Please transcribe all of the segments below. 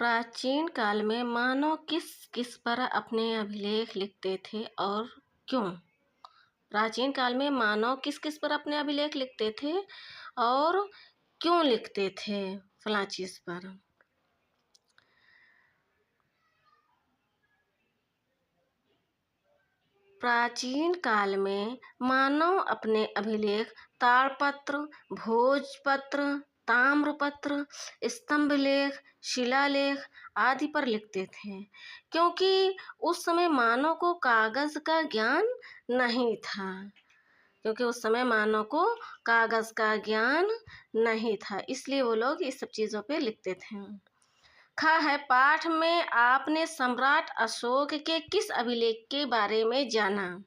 प्राचीन काल में मानव किस किस पर अपने अभिलेख लिखते थे और क्यों? प्राचीन काल में मानव किस किस पर अपने अभिलेख लिखते थे और क्यों लिखते थे फलां चीज़ पर? प्राचीन काल में मानव अपने अभिलेख ताड़पत्र, भोजपत्र, ताम्रपत्र, स्तंभलेख, शिलालेख आदि पर लिखते थे, क्योंकि उस समय मानव को कागज़ का ज्ञान नहीं था। इसलिए वो लोग इस सब चीज़ों पे लिखते थे। है पाठ में आपने सम्राट अशोक के किस अभिलेख के बारे में जाना?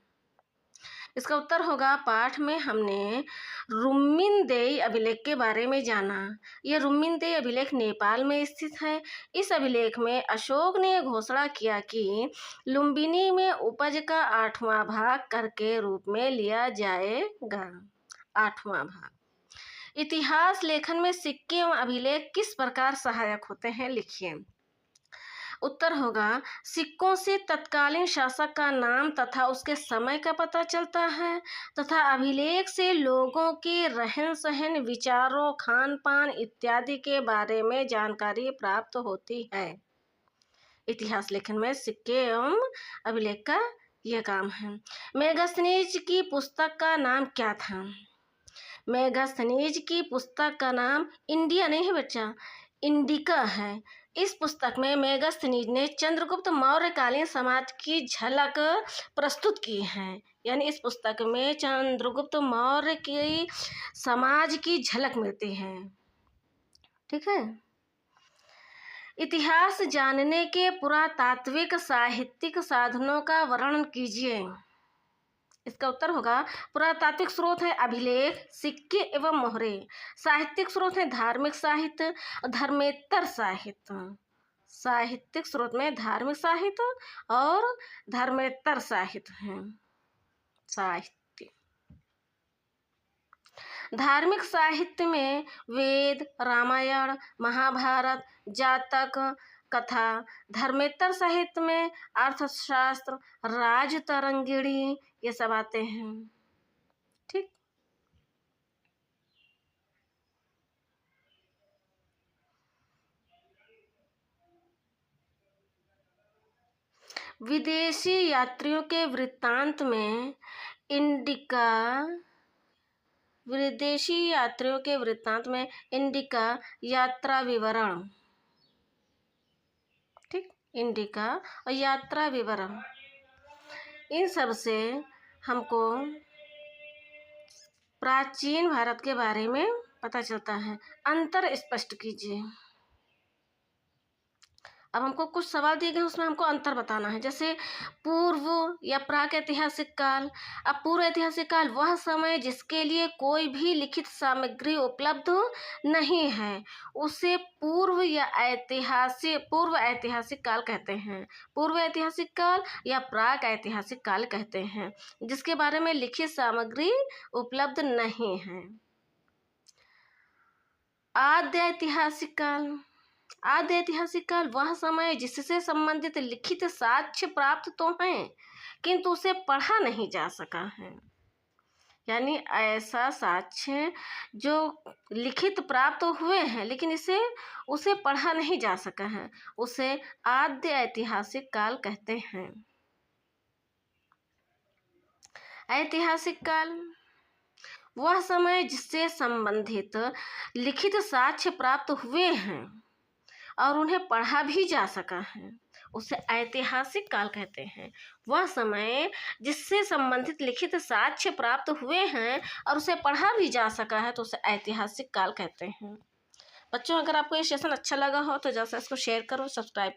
इसका उत्तर होगा पाठ में हमने रुम्मिनदेई अभिलेख के बारे में जाना। यह रुम्मिनदेई अभिलेख नेपाल में स्थित है। इस अभिलेख में अशोक ने घोषणा किया कि लुम्बिनी में उपज का 8वां भाग कर के रूप में लिया जाएगा। 8वां भाग। इतिहास लेखन में सिक्के एवं अभिलेख किस प्रकार सहायक होते हैं, लिखिए। उत्तर होगा सिक्कों से तत्कालीन शासक का नाम तथा उसके समय का पता चलता है तथा अभिलेख से लोगों के रहन सहन, विचारों, खान पान इत्यादि के बारे में जानकारी प्राप्त होती है। इतिहास लेखन में सिक्के एवं अभिलेख का यह काम है। मेगास्थनीज की पुस्तक का नाम क्या था? मेगास्थनीज की पुस्तक का नाम इंडिया नहीं है बच्चा, इंडिका है। इस पुस्तक में मेगास्थनीज ने चंद्रगुप्त मौर्यकालीन समाज की झलक प्रस्तुत की है। यानी इस पुस्तक में चंद्रगुप्त मौर्य की समाज की झलक मिलती है। ठीक है। इतिहास जानने के पुरातात्विक साहित्यिक साधनों का वर्णन कीजिए। इसका उत्तर होगा पुरातात्विक स्रोत है अभिलेख, सिक्के एवं मोहरे। साहित्यिक स्रोत है धार्मिक साहित्य, धर्मेतर साहित्य। साहित्यिक स्रोत में धार्मिक साहित्य और धर्मेतर साहित्य है। साहित्य धार्मिक साहित्य में वेद, रामायण, महाभारत, जातक, कथा। धर्मेतर साहित्य में अर्थशास्त्र, राजतरंगिणी ये सब आते हैं। ठीक। विदेशी यात्रियों के वृत्तांत में इंडिका यात्रा विवरण। ठीक। इंडिका और यात्रा विवरण, इन सब से हमको प्राचीन भारत के बारे में पता चलता है। अंतर स्पष्ट कीजिए। अब हमको कुछ सवाल दिए गए, उसमें हमको अंतर बताना है। जैसे पूर्व या प्राक ऐतिहासिक काल। अब पूर्व ऐतिहासिक काल वह समय जिसके लिए कोई भी लिखित सामग्री उपलब्ध नहीं है, उसे पूर्व ऐतिहासिक काल कहते हैं। पूर्व ऐतिहासिक काल या प्राक ऐतिहासिक काल कहते हैं, जिसके बारे में लिखित सामग्री उपलब्ध नहीं है। आद्य ऐतिहासिक काल। आद्य ऐतिहासिक काल वह समय जिससे संबंधित लिखित साक्ष्य प्राप्त तो हैं, किंतु उसे पढ़ा नहीं जा सका है। यानी ऐसा साक्ष्य जो लिखित प्राप्त हुए हैं लेकिन उसे पढ़ा नहीं जा सका है, उसे आद्य ऐतिहासिक काल कहते हैं। ऐतिहासिक काल वह समय जिससे संबंधित लिखित साक्ष्य प्राप्त हुए हैं और उन्हें पढ़ा भी जा सका है, उसे ऐतिहासिक काल कहते हैं। वह समय जिससे संबंधित लिखित साक्ष्य प्राप्त हुए हैं और उसे पढ़ा भी जा सका है, तो उसे ऐतिहासिक काल कहते हैं। बच्चों, अगर आपको ये सेशन अच्छा लगा हो तो जैसे इसको शेयर करो, सब्सक्राइब